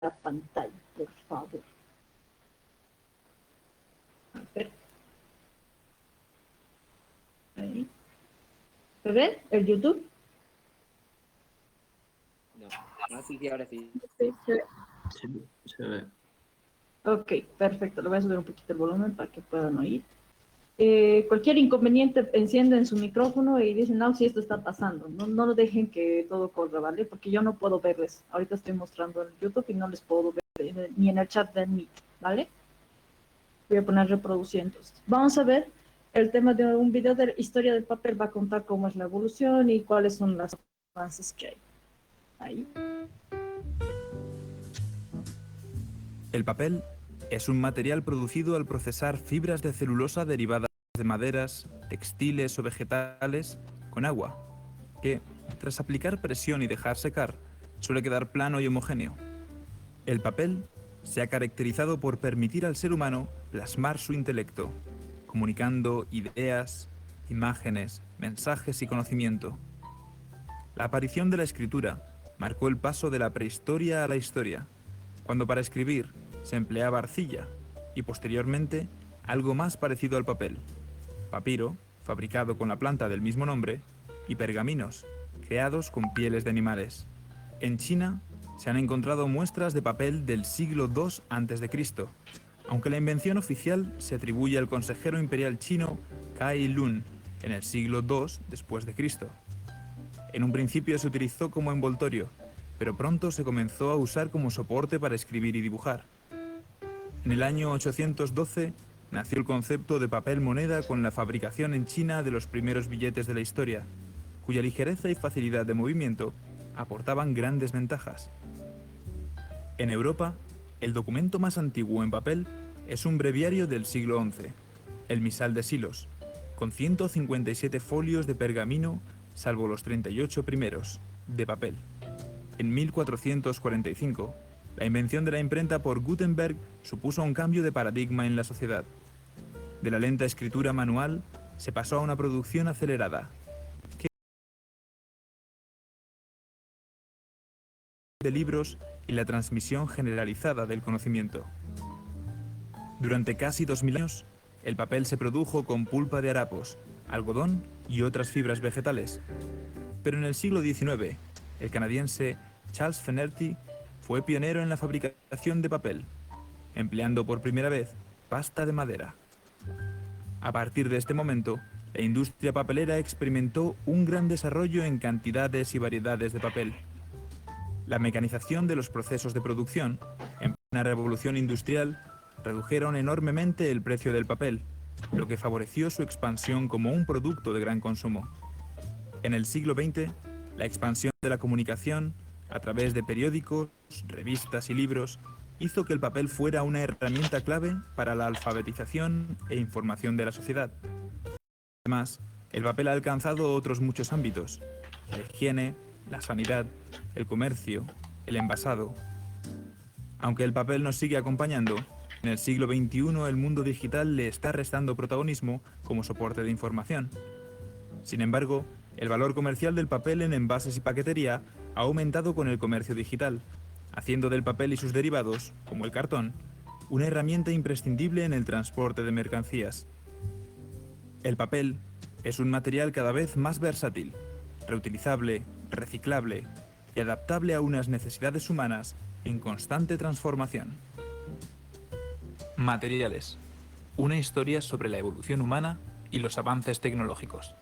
la pantalla, por favor. A ver. Ahí. ¿Se ve el YouTube? No. Ah, sí, ahora sí. Sí, se ve. Se ve. Ok, perfecto. Le voy a subir un poquito el volumen para que puedan oír. Cualquier inconveniente, encienden su micrófono y dicen, no, si esto está pasando. No, no lo dejen que todo corra, ¿vale? Porque yo no puedo verles. Ahorita estoy mostrando en YouTube y no les puedo ver ni en el chat de Meet, ¿vale? Voy a poner reproducir entonces. Vamos a ver el tema de un video de historia del papel. Va a contar cómo es la evolución y cuáles son las avances que hay. Ahí. El papel es un material producido al procesar fibras de celulosa derivadas de maderas, textiles o vegetales con agua, que, tras aplicar presión y dejar secar, suele quedar plano y homogéneo. El papel se ha caracterizado por permitir al ser humano plasmar su intelecto, comunicando ideas, imágenes, mensajes y conocimiento. La aparición de la escritura marcó el paso de la prehistoria a la historia, cuando para escribir se empleaba arcilla y posteriormente algo más parecido al papel: papiro, fabricado con la planta del mismo nombre, y pergaminos, creados con pieles de animales. En China se han encontrado muestras de papel del siglo II a.C., aunque la invención oficial se atribuye al consejero imperial chino Cai Lun en el siglo II después de Cristo. En un principio se utilizó como envoltorio, pero pronto se comenzó a usar como soporte para escribir y dibujar. En el año 812 nació el concepto de papel moneda con la fabricación en China de los primeros billetes de la historia, cuya ligereza y facilidad de movimiento aportaban grandes ventajas. En Europa, el documento más antiguo en papel es un breviario del siglo XI, el Misal de Silos, con 157 folios de pergamino, salvo los 38 primeros, de papel. En 1445, la invención de la imprenta por Gutenberg supuso un cambio de paradigma en la sociedad. De la lenta escritura manual se pasó a una producción acelerada, de libros y la transmisión generalizada del conocimiento. Durante casi 2000 años, el papel se produjo con pulpa de harapos, algodón y otras fibras vegetales. Pero en el siglo XIX, el canadiense Charles Fenerty fue pionero en la fabricación de papel, empleando por primera vez pasta de madera. A partir de este momento, la industria papelera experimentó un gran desarrollo en cantidades y variedades de papel. La mecanización de los procesos de producción, en plena revolución industrial, redujeron enormemente el precio del papel, lo que favoreció su expansión como un producto de gran consumo. En el siglo XX, la expansión de la comunicación, a través de periódicos, revistas y libros, hizo que el papel fuera una herramienta clave para la alfabetización e información de la sociedad. Además, el papel ha alcanzado otros muchos ámbitos: la higiene, la sanidad, el comercio, el envasado. Aunque el papel nos sigue acompañando, en el siglo XXI el mundo digital le está restando protagonismo como soporte de información. Sin embargo, el valor comercial del papel en envases y paquetería ha aumentado con el comercio digital, haciendo del papel y sus derivados, como el cartón, una herramienta imprescindible en el transporte de mercancías. El papel es un material cada vez más versátil, reutilizable, reciclable y adaptable a unas necesidades humanas en constante transformación. Materiales. Una historia sobre la evolución humana y los avances tecnológicos.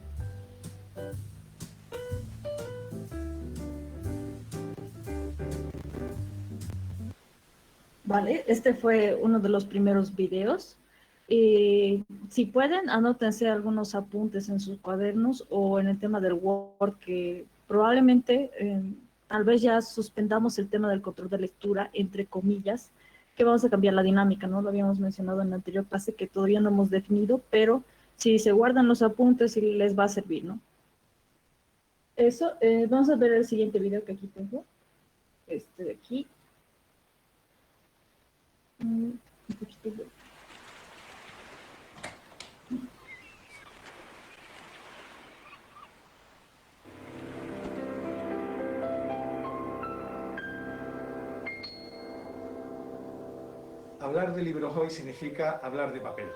Vale, este fue uno de los primeros videos. Si pueden, anótense algunos apuntes en sus cuadernos o en el tema del Word, que probablemente tal vez ya suspendamos el tema del control de lectura, entre comillas, que vamos a cambiar la dinámica, ¿no? Lo habíamos mencionado en la anterior clase, que todavía no hemos definido, pero si se guardan los apuntes, sí les va a servir, ¿no? Eso, vamos a ver el siguiente video que aquí tengo, este de aquí. Un poquito de... hablar de libros hoy significa hablar de papel.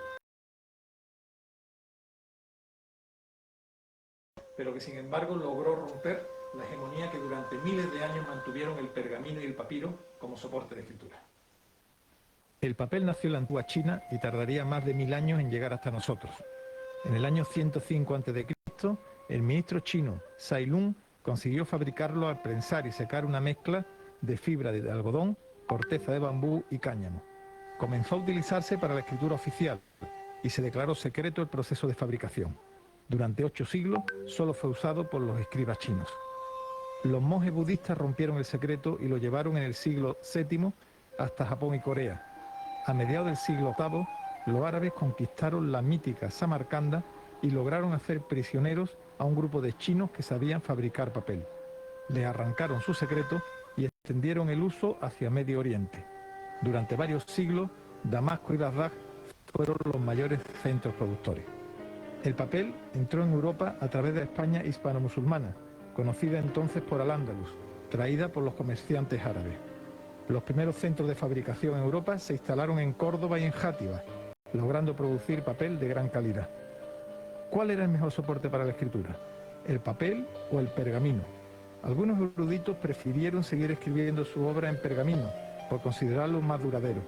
Pero que sin embargo logró romper la hegemonía que durante miles de años mantuvieron el pergamino y el papiro como soporte de escritura. El papel nació en la antigua China y tardaría más de 1000 años en llegar hasta nosotros. En el año 105 a.C., el ministro chino Cai Lun consiguió fabricarlo al prensar y secar una mezcla de fibra de algodón, corteza de bambú y cáñamo. Comenzó a utilizarse para la escritura oficial y se declaró secreto el proceso de fabricación. Durante 8 siglos solo fue usado por los escribas chinos. Los monjes budistas rompieron el secreto y lo llevaron en el siglo VII hasta Japón y Corea. A mediados del siglo VIII, los árabes conquistaron la mítica Samarcanda y lograron hacer prisioneros a un grupo de chinos que sabían fabricar papel. Les arrancaron su secreto y extendieron el uso hacia Medio Oriente. Durante varios siglos, Damasco y Bagdad fueron los mayores centros productores. El papel entró en Europa a través de España hispano-musulmana, conocida entonces por Al-Ándalus, traída por los comerciantes árabes. Los primeros centros de fabricación en Europa se instalaron en Córdoba y en Játiva, logrando producir papel de gran calidad. ¿Cuál era el mejor soporte para la escritura? ¿El papel o el pergamino? Algunos eruditos prefirieron seguir escribiendo su obra en pergamino, por considerarlo más duradero,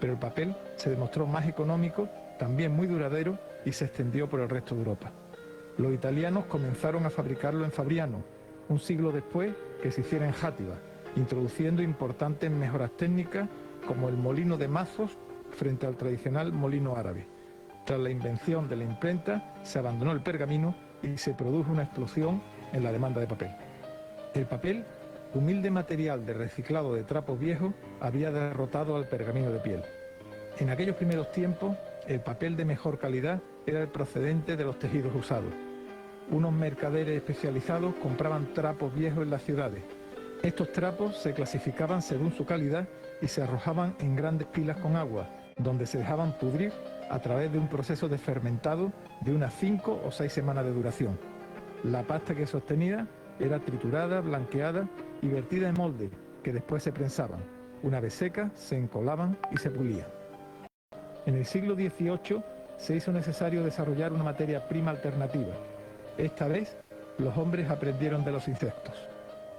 pero el papel se demostró más económico, también muy duradero, y se extendió por el resto de Europa. Los italianos comenzaron a fabricarlo en Fabriano, un siglo después que se hiciera en Játiva, introduciendo importantes mejoras técnicas como el molino de mazos frente al tradicional molino árabe. Tras la invención de la imprenta, se abandonó el pergamino y se produjo una explosión en la demanda de papel. El papel, humilde material de reciclado de trapos viejos, había derrotado al pergamino de piel. En aquellos primeros tiempos, el papel de mejor calidad era el procedente de los tejidos usados. Unos mercaderes especializados compraban trapos viejos en las ciudades. Estos trapos se clasificaban según su calidad y se arrojaban en grandes pilas con agua, donde se dejaban pudrir a través de un proceso de fermentado de unas 5 o 6 semanas de duración. La pasta que sostenía era triturada, blanqueada y vertida en moldes que después se prensaban. Una vez secas, se encolaban y se pulían. En el siglo XVIII se hizo necesario desarrollar una materia prima alternativa. Esta vez, los hombres aprendieron de los insectos.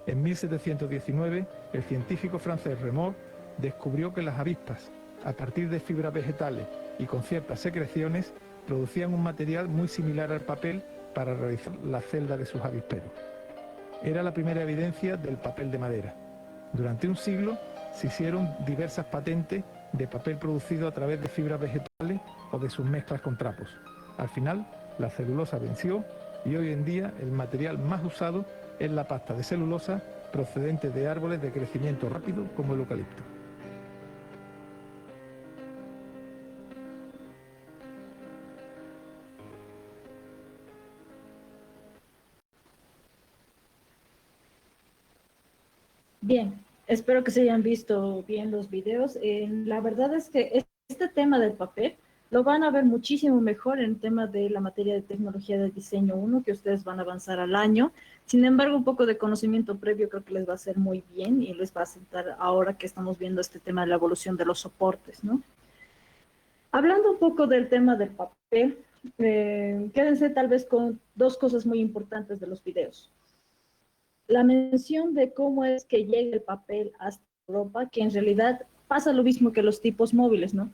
En 1719, el científico francés Rémor descubrió que las avispas, a partir de fibras vegetales y con ciertas secreciones, producían un material muy similar al papel para realizar la celda de sus avisperos. Era la primera evidencia del papel de madera. Durante un siglo se hicieron diversas patentes de papel producido a través de fibras vegetales o de sus mezclas con trapos. Al final, la celulosa venció y hoy en día el material más usado es la pasta de celulosa procedente de árboles de crecimiento rápido como el eucalipto. Bien, espero que se hayan visto bien los videos. La verdad es que este tema del papel lo van a ver muchísimo mejor en el tema de la materia de tecnología de diseño 1, que ustedes van a avanzar al año. Sin embargo, un poco de conocimiento previo creo que les va a hacer muy bien y les va a sentar ahora que estamos viendo este tema de la evolución de los soportes, ¿no? Hablando un poco del tema del papel, quédense tal vez con dos cosas muy importantes de los videos. La mención de cómo es que llega el papel hasta Europa, que en realidad pasa lo mismo que los tipos móviles, ¿no?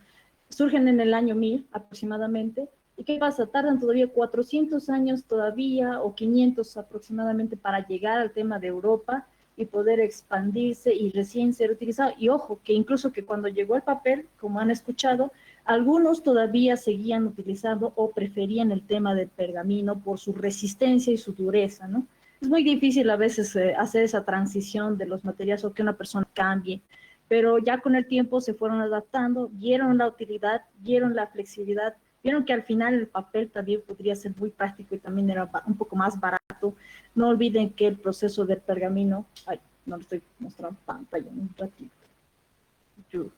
Surgen en el año 1000 aproximadamente. ¿Y qué pasa? Tardan todavía 400 años todavía o 500 aproximadamente para llegar al tema de Europa y poder expandirse y recién ser utilizado. Y ojo, que incluso que cuando llegó el papel, como han escuchado, algunos todavía seguían utilizando o preferían el tema del pergamino por su resistencia y su dureza, ¿no? Es muy difícil a veces hacer esa transición de los materiales o que una persona cambie, pero ya con el tiempo se fueron adaptando, vieron la utilidad, vieron la flexibilidad, vieron que al final el papel también podría ser muy práctico y también era un poco más barato. No olviden que el proceso del pergamino, ay, no le estoy mostrando pantalla un ratito.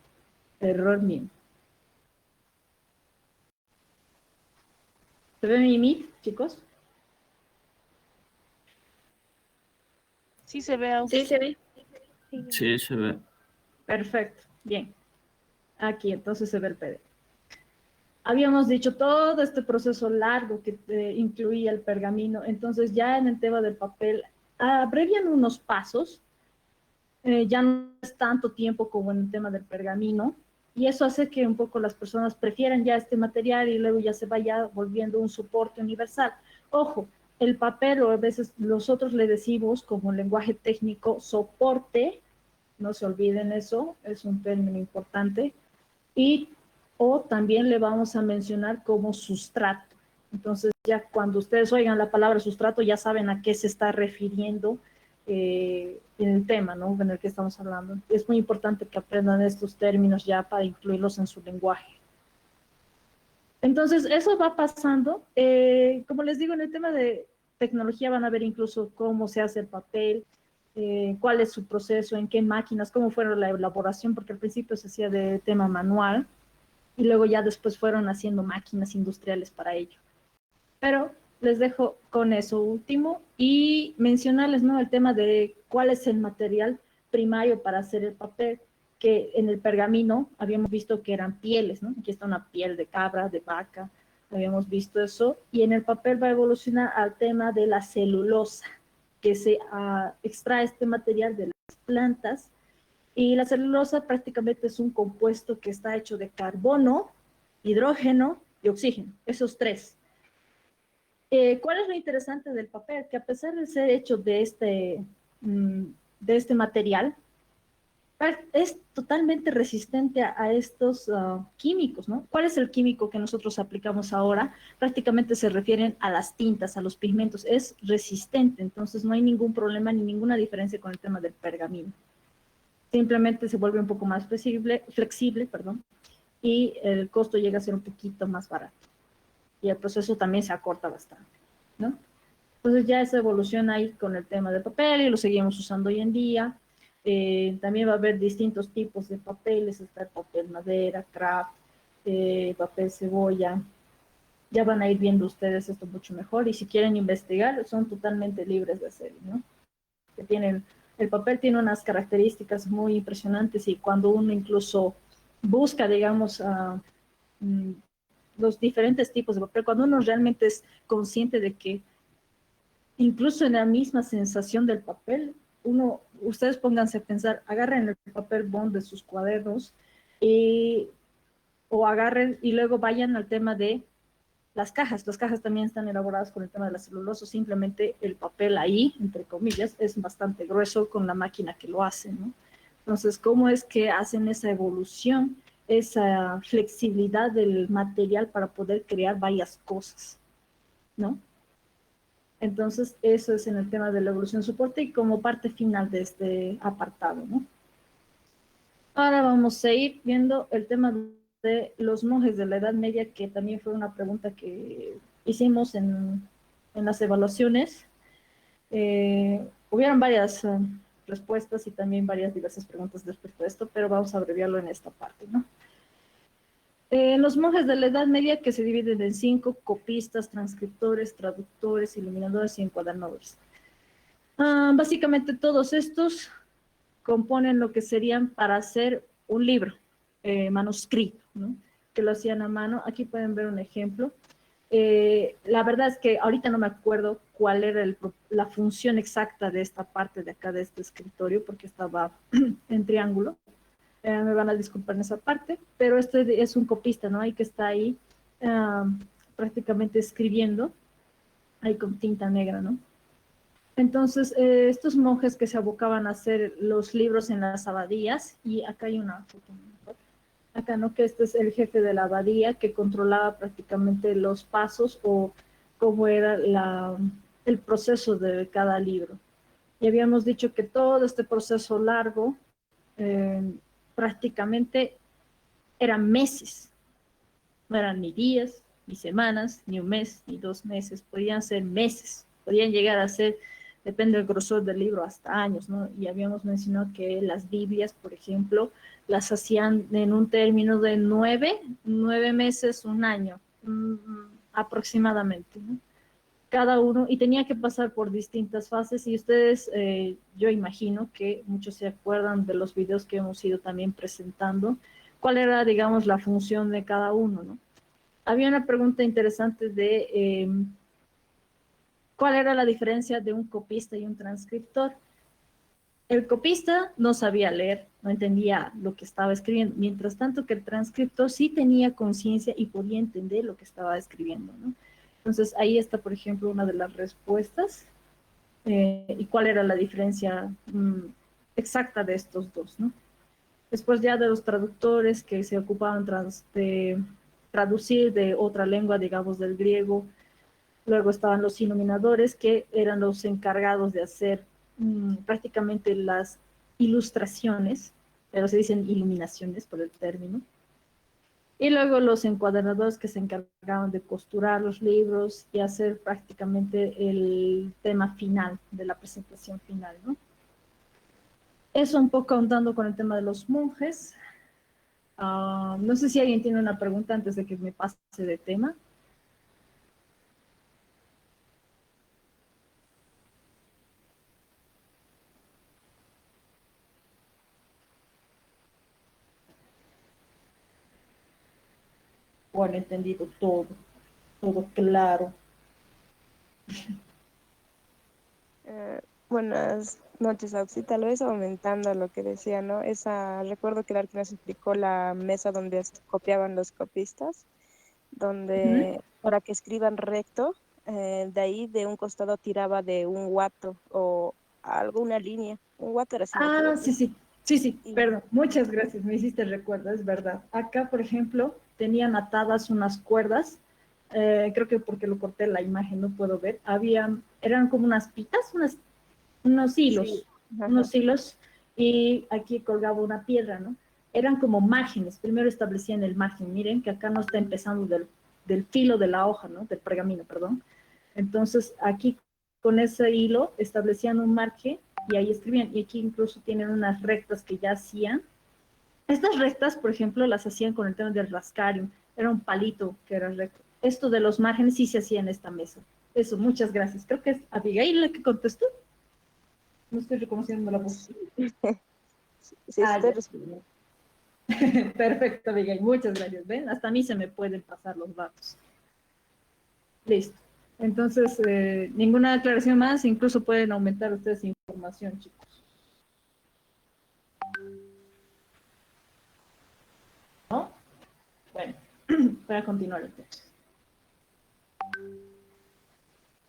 Error mío. ¿Se ve mi mic, chicos? Sí se ve. Sí, se ve. Sí, se ve. Perfecto, bien. Aquí, entonces se ve el PDF. Habíamos dicho todo este proceso largo que incluía el pergamino, entonces ya en el tema del papel abrevian unos pasos, ya no es tanto tiempo como en el tema del pergamino, y eso hace que un poco las personas prefieran ya este material y luego ya se vaya volviendo un soporte universal. Ojo, el papel, o a veces nosotros le decimos como lenguaje técnico soporte, no se olviden eso, es un término importante, y o también le vamos a mencionar como sustrato. Entonces ya cuando ustedes oigan la palabra sustrato ya saben a qué se está refiriendo en el tema, ¿no?, en el que estamos hablando. Es muy importante que aprendan estos términos ya para incluirlos en su lenguaje. Entonces eso va pasando. Como les digo, en el tema de tecnología van a ver incluso cómo se hace el papel, cuál es su proceso, en qué máquinas, cómo fueron la elaboración, porque al principio se hacía de tema manual y luego ya después fueron haciendo máquinas industriales para ello. Pero les dejo con eso último y mencionarles, ¿no?, el tema de cuál es el material primario para hacer el papel, que en el pergamino habíamos visto que eran pieles, ¿no? Aquí está una piel de cabra, de vaca, habíamos visto eso, y en el papel va a evolucionar al tema de la celulosa, que se extrae este material de las plantas, y la celulosa prácticamente es un compuesto que está hecho de carbono, hidrógeno y oxígeno, esos tres. ¿Cuál es lo interesante del papel? Que a pesar de ser hecho de este material, es totalmente resistente a estos químicos, ¿no? ¿Cuál es el químico que nosotros aplicamos ahora? Prácticamente se refieren a las tintas, a los pigmentos. Es resistente, entonces no hay ningún problema ni ninguna diferencia con el tema del pergamino. Simplemente se vuelve un poco más flexible, y el costo llega a ser un poquito más barato. Y el proceso también se acorta bastante, ¿no? Entonces ya esa evolución ahí con el tema del papel y lo seguimos usando hoy en día. También va a haber distintos tipos de papeles, está el papel madera, craft, papel cebolla. Ya van a ir viendo ustedes esto mucho mejor y si quieren investigar son totalmente libres de hacerlo, ¿no? El papel tiene unas características muy impresionantes y cuando uno incluso busca, digamos, los diferentes tipos de papel, cuando uno realmente es consciente de que incluso en la misma sensación del papel, ustedes pónganse a pensar, agarren el papel bond de sus cuadernos o agarren y luego vayan al tema de las cajas. Las cajas también están elaboradas con el tema de la celulosa, simplemente el papel ahí, entre comillas, es bastante grueso con la máquina que lo hace, ¿no? Entonces, ¿cómo es que hacen esa evolución, esa flexibilidad del material para poder crear varias cosas, ¿no? Entonces, eso es en el tema de la evolución soporte y como parte final de este apartado, ¿no? Ahora vamos a ir viendo el tema de los monjes de la Edad Media, que también fue una pregunta que hicimos en las evaluaciones. Hubieron varias respuestas y también varias diversas preguntas respecto a esto, pero vamos a abreviarlo en esta parte, ¿no? Los monjes de la Edad Media, que se dividen en 5: copistas, transcriptores, traductores, iluminadores y encuadernadores. Básicamente todos estos componen lo que serían para hacer un libro manuscrito, ¿no?, que lo hacían a mano. Aquí pueden ver un ejemplo. La verdad es que ahorita no me acuerdo cuál era la función exacta de esta parte de acá de este escritorio, porque estaba en triángulo. Me van a disculpar en esa parte, pero este es un copista, ¿no? Hay que está ahí prácticamente escribiendo, ahí con tinta negra, ¿no? Entonces, estos monjes que se abocaban a hacer los libros en las abadías, y acá hay una foto, acá, ¿no?, que este es el jefe de la abadía que controlaba prácticamente los pasos o cómo era el proceso de cada libro. Y habíamos dicho que todo este proceso largo prácticamente eran meses, no eran ni días, ni semanas, ni un mes, ni 2 meses, podían ser meses, podían llegar a ser, depende del grosor del libro, hasta años, ¿no? Y habíamos mencionado que las Biblias, por ejemplo, las hacían en un término de 9 meses, un año, aproximadamente, ¿no?, cada uno, y tenía que pasar por distintas fases, y ustedes, yo imagino que muchos se acuerdan de los videos que hemos ido también presentando, cuál era, digamos, la función de cada uno, ¿no? Había una pregunta interesante de cuál era la diferencia de un copista y un transcriptor. El copista no sabía leer, no entendía lo que estaba escribiendo, mientras tanto que el transcriptor sí tenía conciencia y podía entender lo que estaba escribiendo, ¿no? Entonces ahí está, por ejemplo, una de las respuestas y cuál era la diferencia exacta de estos dos, ¿no? Después ya de los traductores que se ocupaban de traducir de otra lengua, digamos del griego. Luego estaban los iluminadores, que eran los encargados de hacer prácticamente las ilustraciones, pero se dicen iluminaciones por el término. Y luego los encuadernadores, que se encargaban de costurar los libros y hacer prácticamente el tema final de la presentación final, ¿no? Eso un poco ahondando con el tema de los monjes. No sé si alguien tiene una pregunta antes de que me pase de tema. Bueno, entendido todo, todo claro. Buenas noches, Auxi. Tal vez aumentando lo que decía, ¿no? Recuerdo que la que nos explicó la mesa donde copiaban los copistas, donde para que escriban recto, de ahí de un costado tiraba de un guato o algo, una línea. Un guato era así, me equivoco. Sí, Y, perdón, muchas gracias, me hiciste el recuerdo, es verdad. Acá, por ejemplo, tenían atadas unas cuerdas, creo que porque lo corté la imagen, no puedo ver, eran como unas pitas, unos hilos, sí, ajá. unos hilos, y aquí colgaba una piedra, ¿no? Eran como márgenes, primero establecían el margen, miren que acá no está empezando del filo de la hoja, ¿no? Del pergamino, perdón. Entonces, aquí con ese hilo establecían un margen y ahí escribían. Y aquí incluso tienen unas rectas que ya hacían. Estas rectas, por ejemplo, las hacían con el tema del rascarium. Era un palito que era recto. Esto de los márgenes sí se hacía en esta mesa. Eso, muchas gracias. Creo que es Abigail la que contestó. No estoy reconociendo la voz. Sí, estoy Ya. respondiendo. Perfecto, Abigail. Muchas gracias. ¿Ven? Hasta a mí se me pueden pasar los datos. Listo. Entonces, ninguna aclaración más. Incluso pueden aumentar ustedes información, chicos. ¿No? Bueno, voy a continuar entonces.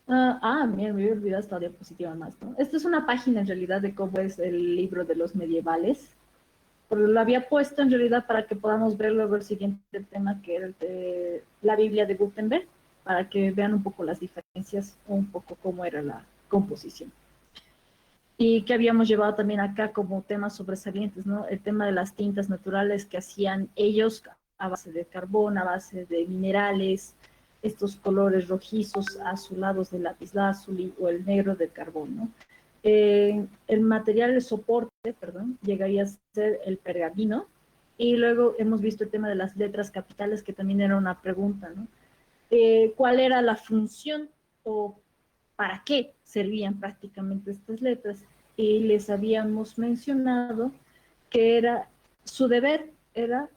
Mira, me había olvidado esta diapositiva más, ¿no? Esta es una página en realidad de cómo es el libro de los medievales. Pero lo había puesto en realidad para que podamos ver luego el siguiente tema, que era el de la Biblia de Gutenberg, para que vean un poco las diferencias o un poco cómo era la composición. Y que habíamos llevado también acá como temas sobresalientes, ¿no? El tema de las tintas naturales que hacían ellos a base de carbón, a base de minerales, estos colores rojizos, azulados del lapislázuli o el negro del carbón, ¿no? El material de soporte, perdón, llegaría a ser el pergamino. Y luego hemos visto el tema de las letras capitales, que también era una pregunta, ¿no? ¿Cuál era la función o para qué servían prácticamente estas letras? Y les habíamos mencionado que era su deber, era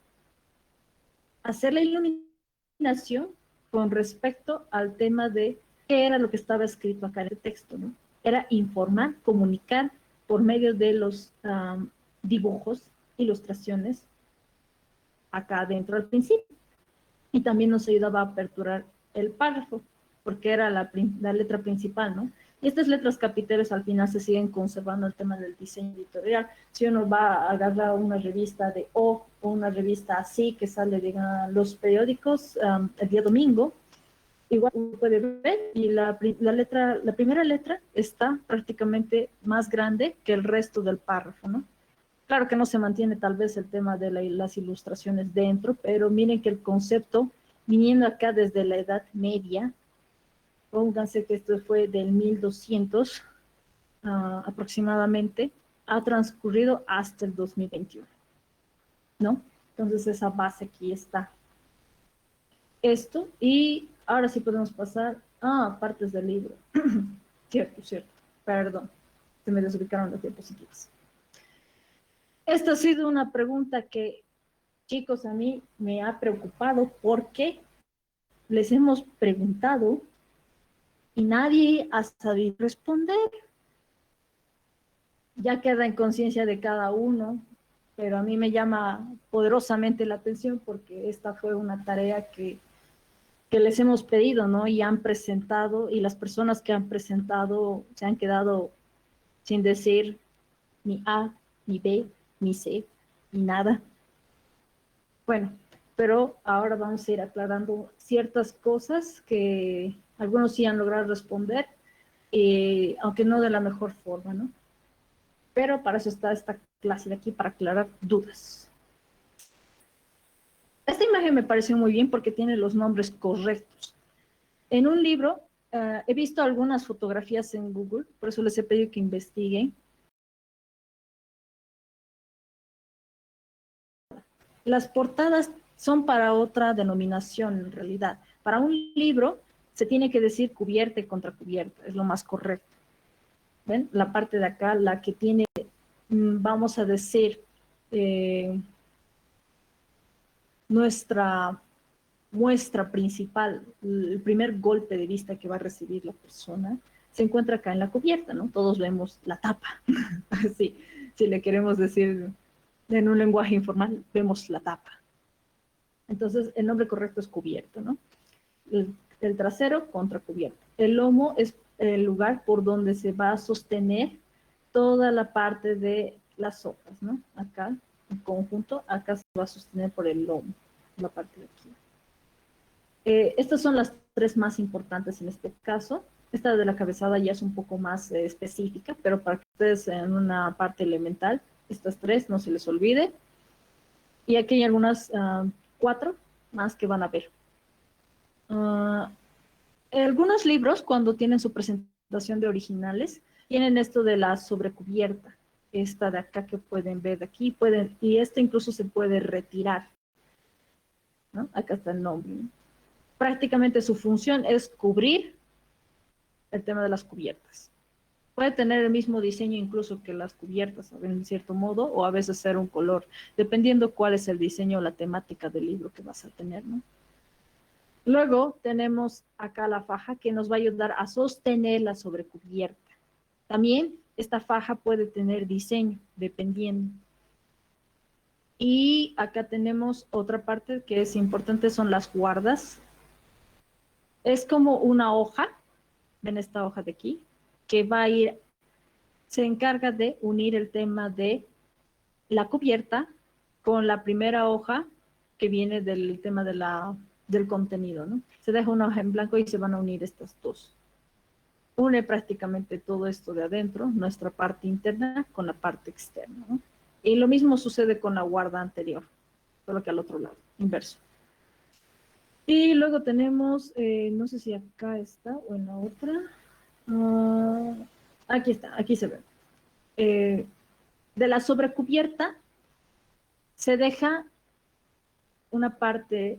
hacer la iluminación con respecto al tema de qué era lo que estaba escrito acá en el texto, ¿no? Era informar, comunicar por medio de los dibujos, ilustraciones, acá adentro al principio. Y también nos ayudaba a aperturar el párrafo, porque era la letra principal, ¿no? Y estas letras capiteles al final se siguen conservando el tema del diseño editorial. Si uno va a agarrar una revista de O una revista así que sale, digan, los periódicos el día domingo, igual puede ver, y la primera letra está prácticamente más grande que el resto del párrafo, ¿no? Claro que no se mantiene tal vez el tema de las ilustraciones dentro, pero miren que el concepto, viniendo acá desde la Edad Media, pónganse que esto fue del 1200 aproximadamente, ha transcurrido hasta el 2021, ¿no? Entonces esa base aquí está. Esto, y ahora sí podemos pasar a partes del libro. Cierto, perdón, se me desubicaron las diapositivas. Esta ha sido una pregunta que chicos, a mí me ha preocupado porque les hemos preguntado y nadie ha sabido responder. Ya queda en conciencia de cada uno, pero a mí me llama poderosamente la atención porque esta fue una tarea que les hemos pedido, ¿no? Y han presentado, y las personas que han presentado se han quedado sin decir ni A, ni B, ni C, ni nada. Bueno, pero ahora vamos a ir aclarando ciertas cosas que algunos sí han logrado responder, aunque no de la mejor forma, ¿no? Pero para eso está esta clase de aquí, para aclarar dudas. Esta imagen me pareció muy bien porque tiene los nombres correctos. En un libro, he visto algunas fotografías en Google, por eso les he pedido que investiguen. Las portadas son para otra denominación en realidad. Para un libro se tiene que decir cubierta y contracubierta, es lo más correcto. ¿Ven? La parte de acá, la que tiene, vamos a decir, nuestra muestra principal, el primer golpe de vista que va a recibir la persona, se encuentra acá en la cubierta, ¿no? Todos vemos la tapa, así, si le queremos decir en un lenguaje informal, vemos la tapa. Entonces, el nombre correcto es cubierto, ¿no? El trasero, contracubierto. El lomo es el lugar por donde se va a sostener toda la parte de las hojas, ¿no? Acá, en conjunto, acá se va a sostener por el lomo, la parte de aquí. Estas son las tres más importantes en este caso. Esta de la cabezada ya es un poco más específica, pero para que ustedes en una parte elemental, estas tres no se les olvide. Y aquí hay algunas 4 más que van a ver. Algunos libros, cuando tienen su presentación de originales, tienen esto de la sobrecubierta. Esta de acá que pueden ver de aquí, y esta incluso se puede retirar, ¿no? Acá está el nombre, ¿no? Prácticamente su función es cubrir el tema de las cubiertas. Puede tener el mismo diseño incluso que las cubiertas, en cierto modo, o a veces ser un color, dependiendo cuál es el diseño o la temática del libro que vas a tener, ¿no? Luego tenemos acá la faja que nos va a ayudar a sostener la sobrecubierta. También esta faja puede tener diseño, dependiendo. Y acá tenemos otra parte que es importante, son las guardas. Es como una hoja, ven esta hoja de aquí, que va a ir, se encarga de unir el tema de la cubierta con la primera hoja que viene del tema de del contenido, ¿no? Se deja una hoja en blanco y se van a unir estas dos. Une prácticamente todo esto de adentro, nuestra parte interna con la parte externa, ¿no? Y lo mismo sucede con la guarda anterior, solo que al otro lado, inverso. Y luego tenemos, no sé si acá está o en la otra. Aquí está, aquí se ve. De la sobrecubierta se deja una parte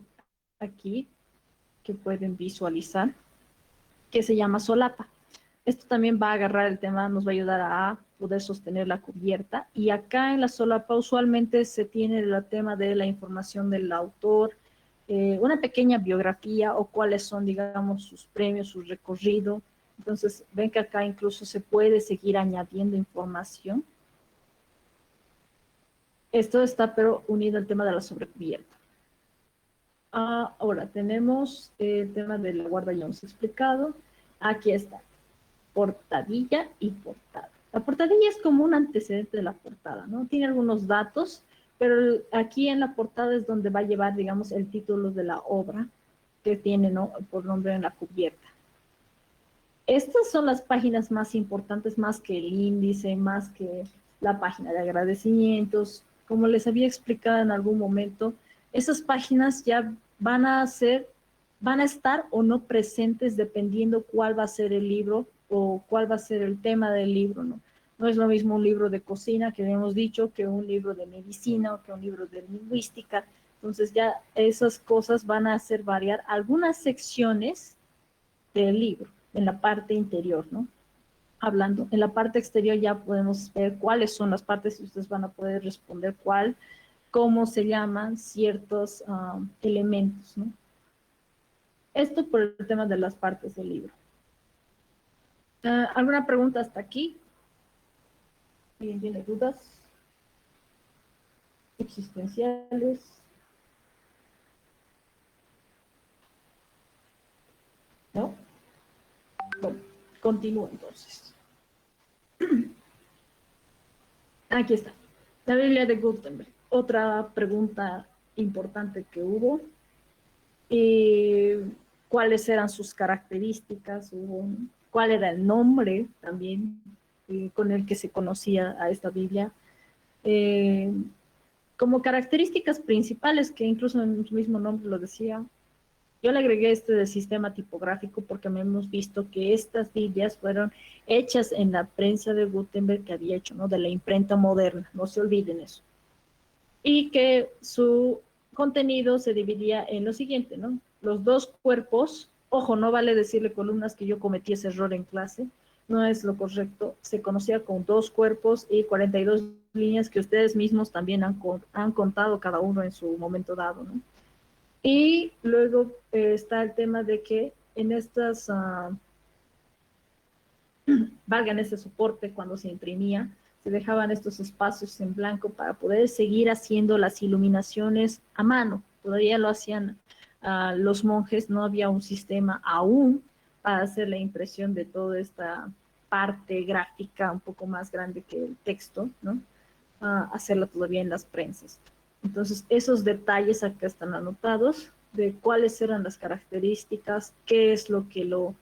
aquí que pueden visualizar que se llama solapa. Esto también va a agarrar el tema, nos va a ayudar a poder sostener la cubierta. Y acá en la solapa usualmente se tiene el tema de la información del autor, una pequeña biografía o cuáles son, digamos, sus premios, su recorrido. Entonces, ven que acá incluso se puede seguir añadiendo información. Esto está, pero unido al tema de la sobrecubierta. Ahora, tenemos el tema de la guarda, ya hemos explicado. Aquí está, portadilla y portada. La portadilla es como un antecedente de la portada, ¿no? Tiene algunos datos, pero aquí en la portada es donde va a llevar, digamos, el título de la obra que tiene, ¿no?, por nombre en la cubierta. Estas son las páginas más importantes, más que el índice, más que la página de agradecimientos. Como les había explicado en algún momento, esas páginas ya van a estar o no presentes dependiendo cuál va a ser el libro o cuál va a ser el tema del libro, ¿no? No es lo mismo un libro de cocina, que hemos dicho, que un libro de medicina o que un libro de lingüística. Entonces ya esas cosas van a hacer variar algunas secciones del libro en la parte interior, ¿no? Hablando, en la parte exterior ya podemos ver cuáles son las partes y ustedes van a poder responder cuál. cómo se llaman ciertos elementos, ¿no? Esto por el tema de las partes del libro. ¿Alguna pregunta hasta aquí? ¿Alguien tiene dudas existenciales? ¿No? Bueno, continúo entonces. Aquí está. La Biblia de Gutenberg. Otra pregunta importante que hubo. ¿Cuáles eran sus características? ¿Cuál era el nombre también con el que se conocía a esta Biblia? Como características principales, que incluso en su mismo nombre lo decía, yo le agregué este del sistema tipográfico porque hemos visto que estas Biblias fueron hechas en la prensa de Gutenberg que había hecho, ¿no? De la imprenta moderna, no se olviden eso. Y que su contenido se dividía en lo siguiente, ¿no? Los dos cuerpos, ojo, no vale decirle columnas, que yo cometí ese error en clase, no es lo correcto, se conocía con 2 cuerpos y 42 líneas que ustedes mismos también han contado cada uno en su momento dado, ¿no? Y luego está el tema de que en estas, valgan ese soporte cuando se imprimía, se dejaban estos espacios en blanco para poder seguir haciendo las iluminaciones a mano. Todavía lo hacían los monjes, no había un sistema aún para hacer la impresión de toda esta parte gráfica un poco más grande que el texto, ¿no? Hacerla todavía en las prensas. Entonces, esos detalles acá están anotados de cuáles eran las características, qué es lo que lo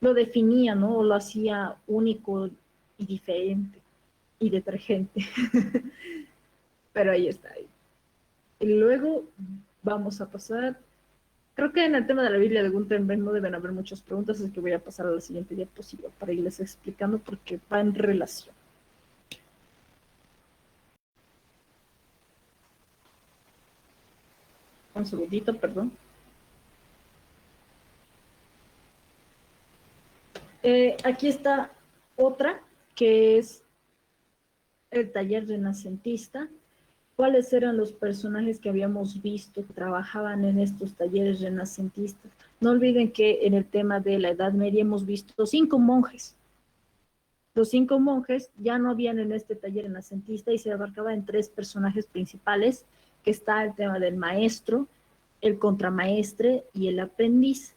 definía, ¿no? O lo hacía único y diferente y detergente. Pero ahí está. Y luego vamos a pasar, creo que en el tema de la Biblia de Gutenberg no deben haber muchas preguntas, así que voy a pasar a la siguiente diapositiva para irles explicando porque va en relación. Un segundito, perdón. Aquí está otra, que es el taller renacentista. ¿Cuáles eran los personajes que habíamos visto que trabajaban en estos talleres renacentistas? No olviden que en el tema de la Edad Media hemos visto 5 monjes. Los 5 monjes ya no habían en este taller renacentista y se abarcaba en 3 personajes principales, que está el tema del maestro, el contramaestre y el aprendiz.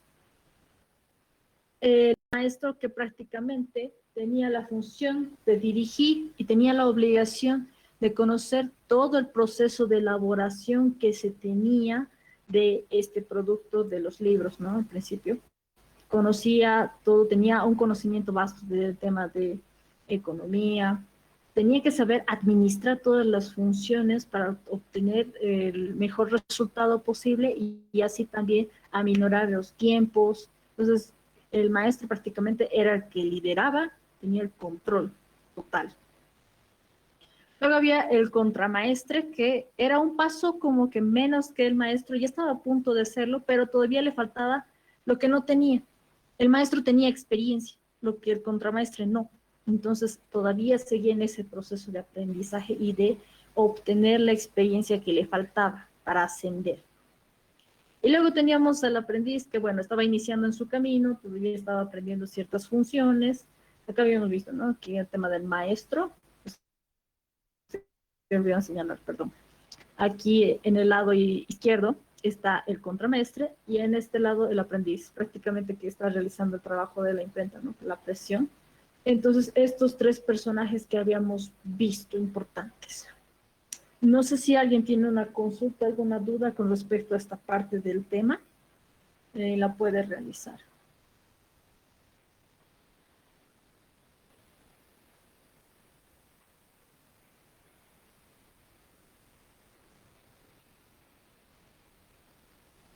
El maestro que prácticamente tenía la función de dirigir y tenía la obligación de conocer todo el proceso de elaboración que se tenía de este producto de los libros, ¿no? Al principio conocía todo, tenía un conocimiento vasto del tema de economía, tenía que saber administrar todas las funciones para obtener el mejor resultado posible y así también aminorar los tiempos. Entonces, el maestro prácticamente era el que lideraba, tenía el control total. Luego había el contramaestre, que era un paso como que menos que el maestro, ya estaba a punto de serlo, pero todavía le faltaba lo que no tenía. El maestro tenía experiencia, lo que el contramaestre no. Entonces todavía seguía en ese proceso de aprendizaje y de obtener la experiencia que le faltaba para ascender. Y luego teníamos al aprendiz que, bueno, estaba iniciando en su camino, todavía estaba aprendiendo ciertas funciones. Acá habíamos visto, ¿no? Aquí el tema del maestro. Voy a señalar, perdón. Aquí en el lado izquierdo está el contramaestre y en este lado el aprendiz, prácticamente que está realizando el trabajo de la imprenta, ¿no? La presión. Entonces, estos 3 personajes que habíamos visto importantes. No sé si alguien tiene una consulta, alguna duda con respecto a esta parte del tema, la puede realizar.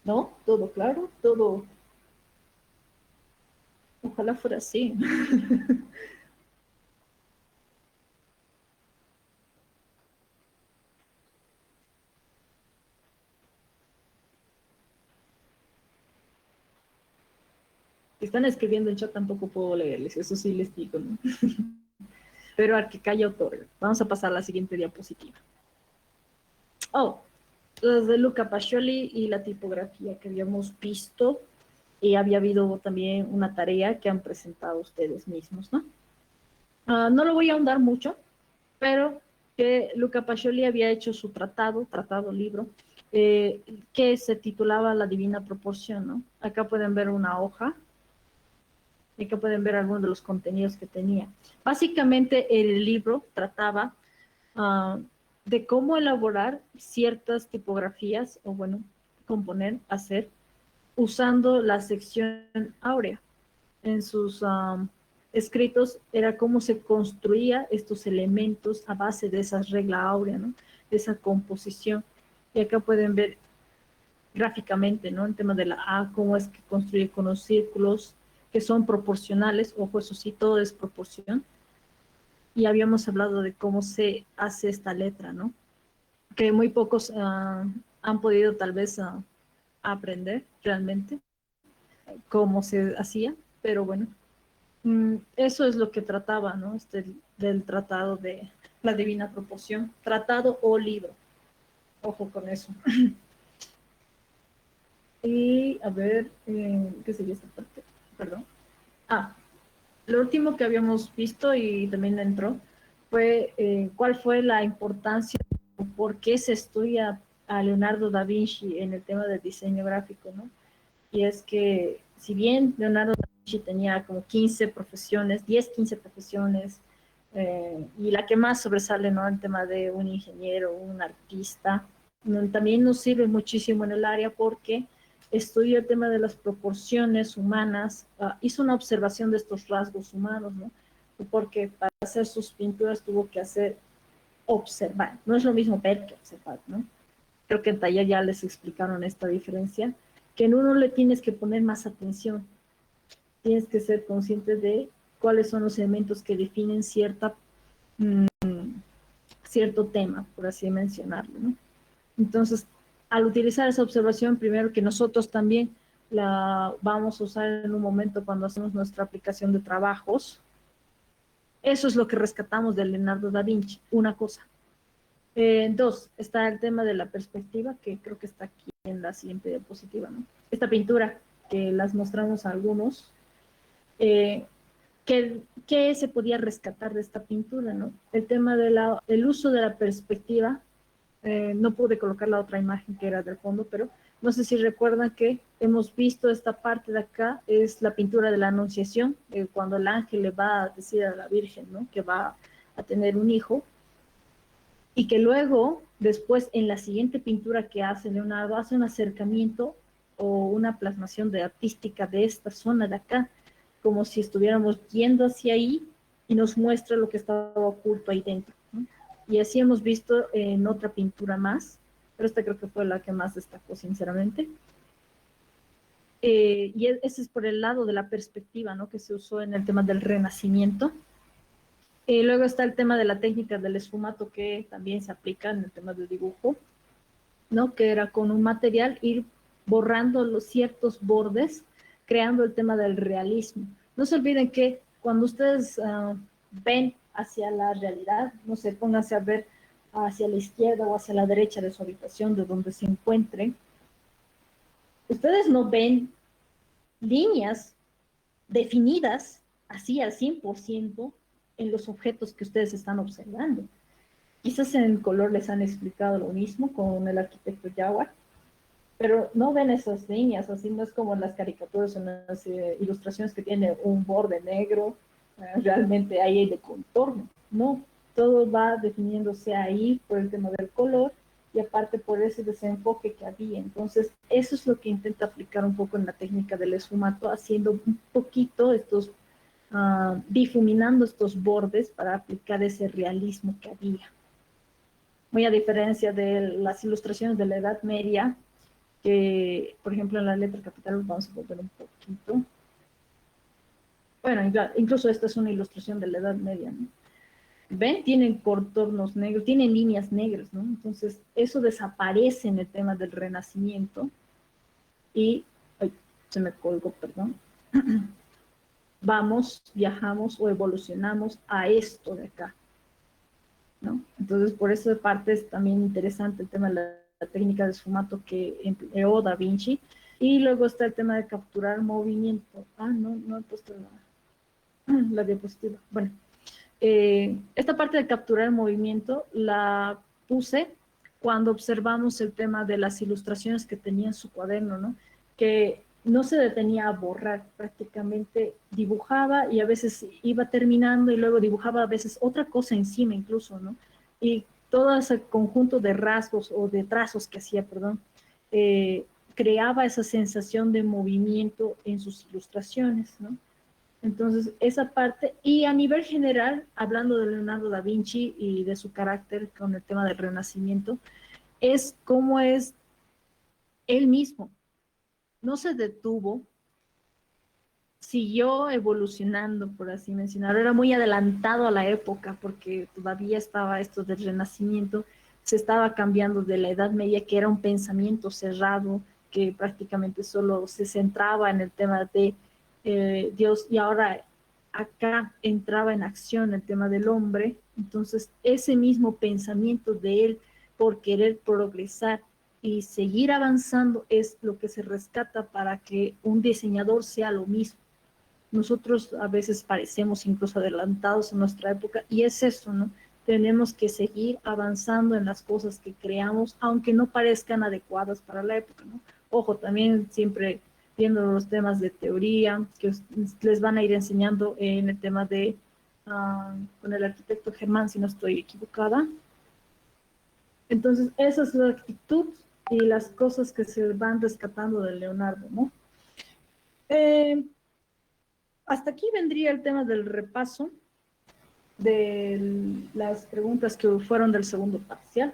¿No? ¿Todo claro? ¿Todo? Ojalá fuera así. Si están escribiendo en chat tampoco puedo leerles, eso sí les digo, ¿no? Pero al que calla otorga. Vamos a pasar a la siguiente diapositiva. Oh, las de Luca Pacioli y la tipografía que habíamos visto, y había habido también una tarea que han presentado ustedes mismos, ¿no? No lo voy a ahondar mucho, pero que Luca Pacioli había hecho su libro, que se titulaba La Divina Proporción, ¿no? Acá pueden ver una hoja, y acá pueden ver algunos de los contenidos que tenía. Básicamente el libro trataba de cómo elaborar ciertas tipografías, o bueno, componer, hacer, usando la sección áurea. En sus escritos era cómo se construía estos elementos a base de esa regla áurea, ¿no? De esa composición. Y acá pueden ver gráficamente, ¿no? El tema de la A, cómo es que construye con los círculos que son proporcionales. Ojo, eso sí, todo es proporción. Y habíamos hablado de cómo se hace esta letra, ¿no? Que muy pocos han podido tal vez aprender realmente cómo se hacía, pero bueno, eso es lo que trataba, ¿no? Del tratado de la Divina Proporción, tratado o libro, ojo con eso. Y a ver, ¿qué sería esta parte? Perdón. Lo último que habíamos visto y también entró fue cuál fue la importancia, por qué se estudia a Leonardo da Vinci en el tema del diseño gráfico, ¿no? Y es que si bien Leonardo da Vinci tenía como 15 profesiones, 10, 15 profesiones, y la que más sobresale, ¿no? El tema de un ingeniero, un artista, también nos sirve muchísimo en el área porque estudia el tema de las proporciones humanas, hizo una observación de estos rasgos humanos, ¿no? Porque para hacer sus pinturas tuvo que observar, no es lo mismo ver que observar, ¿no? Creo que en taller ya les explicaron esta diferencia, que en uno le tienes que poner más atención, tienes que ser consciente de cuáles son los elementos que definen cierto tema, por así mencionarlo, ¿no? Entonces, al utilizar esa observación, primero que nosotros también la vamos a usar en un momento cuando hacemos nuestra aplicación de trabajos, eso es lo que rescatamos de Leonardo da Vinci, una cosa. Dos, está el tema de la perspectiva, que creo que está aquí en la siguiente diapositiva, ¿no? Esta pintura, que las mostramos a algunos, ¿qué se podía rescatar de esta pintura, ¿no? El tema del uso de la perspectiva, no pude colocar la otra imagen que era del fondo, pero no sé si recuerdan que hemos visto esta parte de acá, es la pintura de la Anunciación, cuando el ángel le va a decir a la Virgen, ¿no? Que va a tener un hijo, y que luego, después, en la siguiente pintura que hace Leonardo, hace un acercamiento o una plasmación artística de esta zona de acá, como si estuviéramos yendo hacia ahí y nos muestra lo que estaba oculto ahí dentro, ¿no? Y así hemos visto en otra pintura más, pero esta creo que fue la que más destacó, sinceramente. Y ese es por el lado de la perspectiva, ¿no? Que se usó en el tema del Renacimiento. Luego está el tema de la técnica del esfumato, que también se aplica en el tema del dibujo, ¿no? Que era con un material ir borrando los ciertos bordes, creando el tema del realismo. No se olviden que cuando ustedes ven hacia la realidad, no sé, pónganse a ver hacia la izquierda o hacia la derecha de su habitación, de donde se encuentren, ustedes no ven líneas definidas así al 100% en los objetos que ustedes están observando. Quizás en el color les han explicado lo mismo con el arquitecto Jawar, pero no ven esas líneas, así no es como en las caricaturas, en las ilustraciones que tiene un borde negro, realmente ahí hay de contorno, no, todo va definiéndose ahí por el tema del color y aparte por ese desenfoque que había. Entonces, eso es lo que intenta aplicar un poco en la técnica del esfumato, haciendo un poquito difuminando estos bordes para aplicar ese realismo que había. Muy a diferencia de las ilustraciones de la Edad Media, que, por ejemplo, en la letra capital vamos a volver un poquito. Bueno, incluso esta es una ilustración de la Edad Media, ¿no? ¿Ven? Tienen contornos negros, tienen líneas negras, ¿no? Entonces, eso desaparece en el tema del Renacimiento y, ay, se me colgó, perdón. Viajamos o evolucionamos a esto de acá. ¿no? Entonces, por esa parte es también interesante el tema de la técnica de esfumato que empleó Da Vinci. Y luego está el tema de capturar movimiento. No he puesto la diapositiva. Bueno, esta parte de capturar el movimiento la puse cuando observamos el tema de las ilustraciones que tenía en su cuaderno, ¿no? Que no se detenía a borrar, prácticamente dibujaba y a veces iba terminando y luego dibujaba a veces otra cosa encima incluso, ¿no? Y todo ese conjunto de rasgos o de trazos que hacía, perdón, creaba esa sensación de movimiento en sus ilustraciones, ¿no? Entonces, esa parte, y a nivel general, hablando de Leonardo da Vinci y de su carácter con el tema del Renacimiento, es cómo es él mismo. No se detuvo, siguió evolucionando, por así mencionarlo. Era muy adelantado a la época porque todavía estaba esto del Renacimiento, se estaba cambiando de la Edad Media, que era un pensamiento cerrado, que prácticamente solo se centraba en el tema de Dios, y ahora acá entraba en acción el tema del hombre. Entonces, ese mismo pensamiento de él por querer progresar y seguir avanzando es lo que se rescata para que un diseñador sea lo mismo. Nosotros a veces parecemos incluso adelantados en nuestra época y es eso, ¿no? Tenemos que seguir avanzando en las cosas que creamos, aunque no parezcan adecuadas para la época, ¿no? Ojo, también siempre viendo los temas de teoría que les van a ir enseñando en el tema de, con el arquitecto Germán, si no estoy equivocada. Entonces, esa es la actitud y las cosas que se van rescatando de Leonardo, ¿no? Hasta aquí vendría el tema del repaso de las preguntas que fueron del segundo parcial.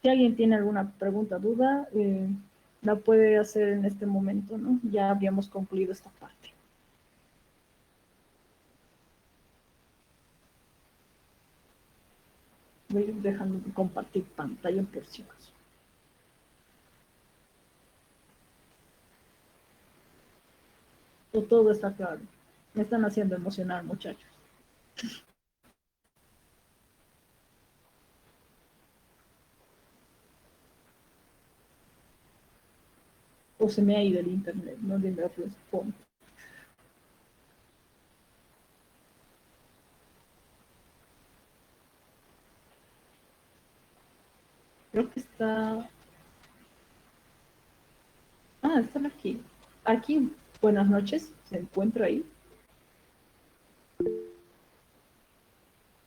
Si alguien tiene alguna pregunta, duda, la puede hacer en este momento, ¿no? Ya habríamos concluido esta parte. Voy dejando de compartir pantalla por si acaso. O todo está claro. Me están haciendo emocionar, muchachos. O se me ha ido el internet, no le respondo. Creo que está... están aquí. Aquí, buenas noches, se encuentra ahí.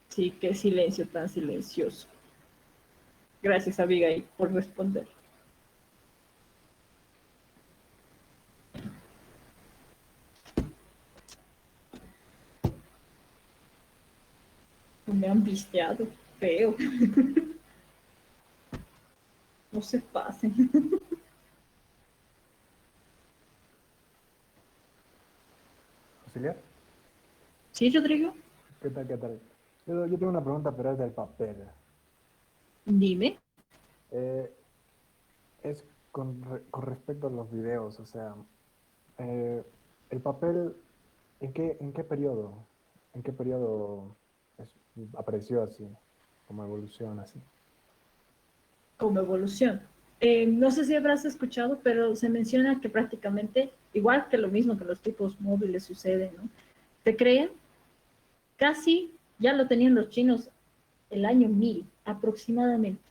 Sí, qué silencio tan silencioso. Gracias, Abigail, por responder. Me han visteado, feo. No se pasen. ¿Auxiliar? ¿Sí, Rodrigo? ¿Qué tal, qué tal? Yo tengo una pregunta, pero es del papel. Dime. Es con respecto a los videos, o sea, el papel, ¿en qué periodo? ¿En qué periodo apareció así, como evolución así? Como evolución. No sé si habrás escuchado, pero se menciona que prácticamente, igual que lo mismo que los tipos móviles sucede, ¿no? ¿Te creen? Casi ya lo tenían los chinos el año 1000 aproximadamente.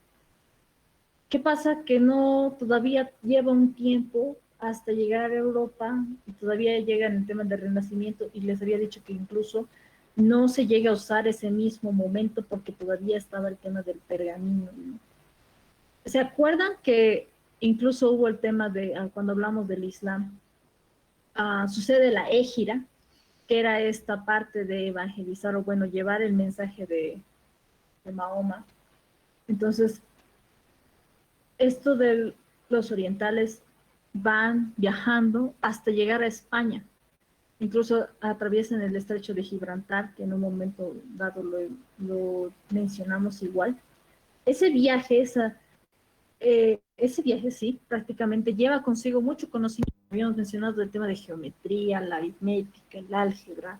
¿Qué pasa? Que no, todavía lleva un tiempo hasta llegar a Europa y todavía llega en el tema del Renacimiento y les había dicho que incluso no se llega a usar ese mismo momento porque todavía estaba el tema del pergamino, ¿no? ¿Se acuerdan que incluso hubo el tema de, cuando hablamos del Islam, sucede la égira, que era esta parte de evangelizar o bueno, llevar el mensaje de Mahoma? Entonces, esto de los orientales van viajando hasta llegar a España. Incluso atraviesan el estrecho de Gibraltar, que en un momento dado lo mencionamos igual. Ese viaje, ese viaje sí, prácticamente lleva consigo mucho conocimiento. Habíamos mencionado el tema de geometría, la aritmética, el álgebra,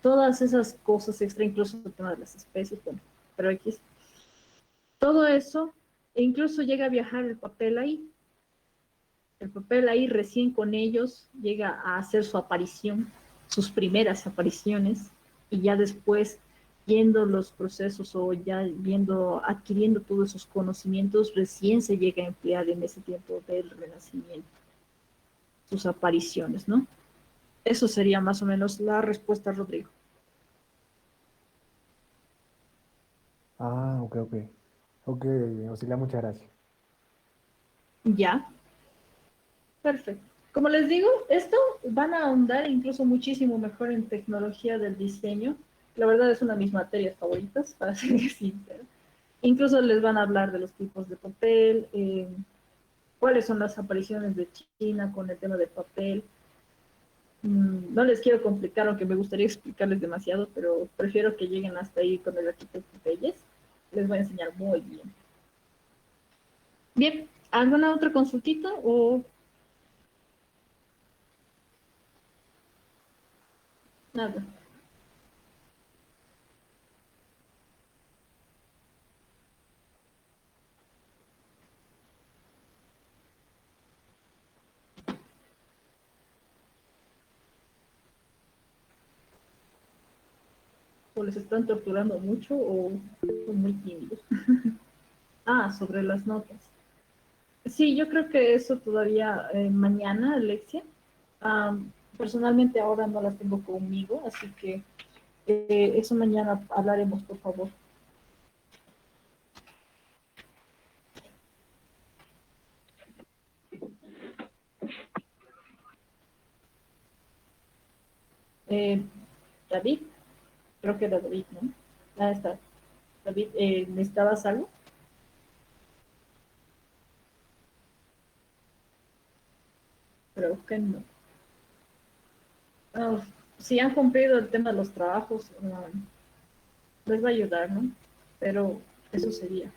todas esas cosas extra, incluso el tema de las especies. Bueno, pero X. Todo eso, e incluso llega a viajar el papel ahí. El papel ahí recién con ellos llega a hacer su aparición, sus primeras apariciones, y ya después, viendo los procesos o ya viendo, adquiriendo todos esos conocimientos, recién se llega a emplear en ese tiempo del Renacimiento, sus apariciones, ¿no? Eso sería más o menos la respuesta, Rodrigo. Ah, ok, ok. Ok, Auxilia, muchas gracias. Ya, perfecto. Como les digo, esto van a ahondar incluso muchísimo mejor en tecnología del diseño. La verdad es una de mis materias favoritas, para ser sincera. Incluso les van a hablar de los tipos de papel, cuáles son las apariciones de China con el tema del papel. No les quiero complicar, aunque me gustaría explicarles demasiado, pero prefiero que lleguen hasta ahí con el arquitecto Pérez. Les voy a enseñar muy bien. Bien, ¿alguna otra consultita o nada? ¿O les están torturando mucho o son muy tímidos? Ah, sobre las notas. Sí, yo creo que eso todavía mañana, Alexia. Personalmente ahora no las tengo conmigo, así que eso mañana hablaremos, por favor. Eh, David, creo que era David, ¿no? Ah, está. David, ¿necesitabas algo? Creo que no. Ah, si han cumplido el tema de los trabajos, les va a ayudar, ¿no? Pero eso sería.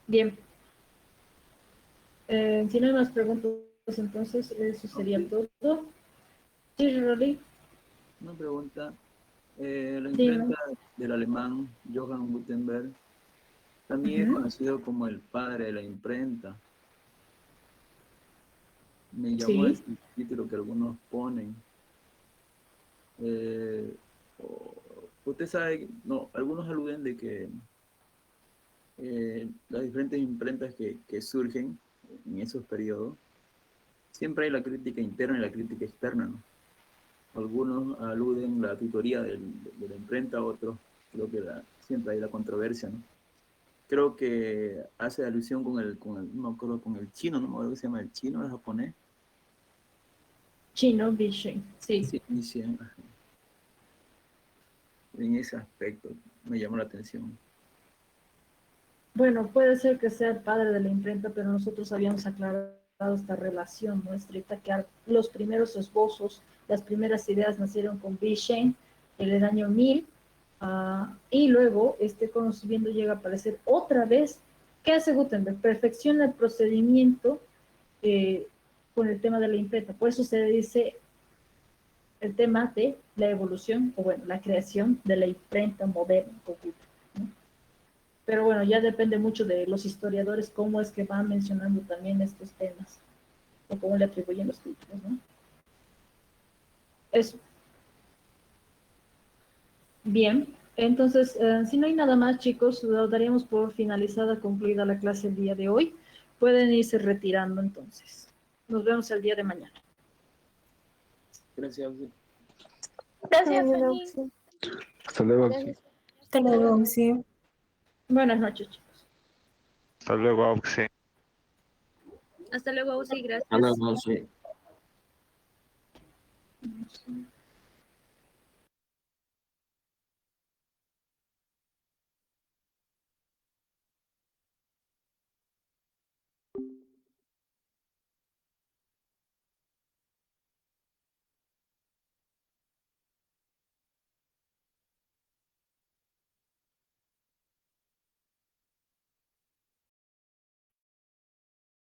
Bien. Si no hay más preguntas, entonces eso sería todo. Sí, Rolly, Una pregunta. La dime. imprenta del alemán Johann Gutenberg también es Ujú. conocido como el padre de la imprenta. Me llamó Sí, ese título que algunos ponen. Usted sabe, no, algunos aluden de que las diferentes imprentas que surgen en esos periodos, siempre hay la crítica interna y la crítica externa, ¿no? Algunos aluden la tutoría de la imprenta, otros creo que siempre hay la controversia, ¿no? Creo que hace alusión no me acuerdo, con el chino, no me acuerdo que se llama el chino, el japonés. Chino Vision, sí. Sí, dicen, en ese aspecto me llamó la atención. Bueno, puede ser que sea el padre de la imprenta, pero nosotros habíamos aclarado esta relación nuestra, que los primeros esbozos, las primeras ideas nacieron con Vision en el año 1000, y luego este conocimiento llega a aparecer otra vez. ¿Qué hace Gutenberg? Perfecciona el procedimiento con el tema de la imprenta. Por eso se dice el tema de la evolución, o bueno, la creación de la imprenta moderna, ¿no? Pero bueno, ya depende mucho de los historiadores cómo es que van mencionando también estos temas, o cómo le atribuyen los títulos, ¿no? Eso. Bien, entonces, si no hay nada más, chicos, lo daríamos por finalizada, concluida la clase el día de hoy. Pueden irse retirando entonces. Nos vemos el día de mañana. Gracias. Gracias, Fanny. Hasta luego, Auxi. Gracias. Hasta luego, sí. Buenas noches, chicos. Hasta luego, Auxi. Hasta luego, sí, Hasta gracias. luego, sí. Sí.